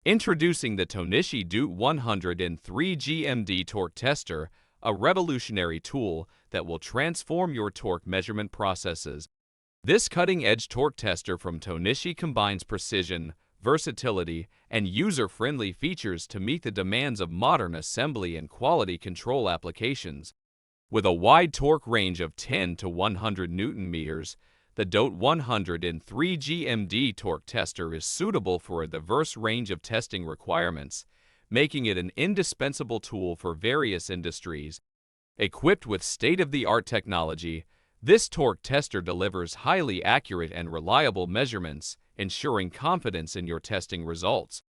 Introducing the Tohnichi DOTE100N3-G-MD Torque Tester, a revolutionary tool that will transform your torque measurement processes. This cutting-edge torque tester from Tohnichi combines precision, versatility, and user-friendly features to meet the demands of modern assembly and quality control applications. With a wide torque range of 10 to 100 Newton-meters, the DOTE100N3-G-MD Torque Tester is suitable for a diverse range of testing requirements, making it an indispensable tool for various industries. Equipped with state-of-the-art technology, this torque tester delivers highly accurate and reliable measurements, ensuring confidence in your testing results.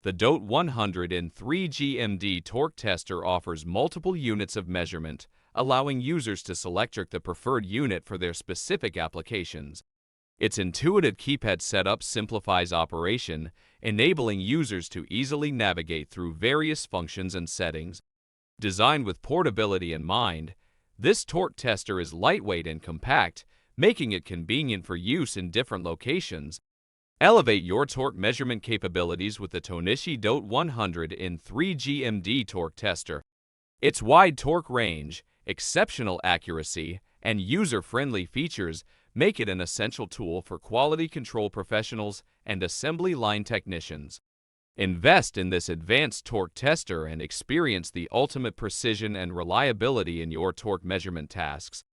The DOTE100N3-G-MD Torque Tester offers multiple units of measurement, allowing users to select the preferred unit for their specific applications. Its intuitive keypad setup simplifies operation, enabling users to easily navigate through various functions and settings. Designed with portability in mind, this torque tester is lightweight and compact, making it convenient for use in different locations. Elevate your torque measurement capabilities with the Tohnichi DOTE100N3-G-MD Torque Tester. Its wide torque range, exceptional accuracy, and user-friendly features make it an essential tool for quality control professionals and assembly line technicians. Invest in this advanced torque tester and experience the ultimate precision and reliability in your torque measurement tasks.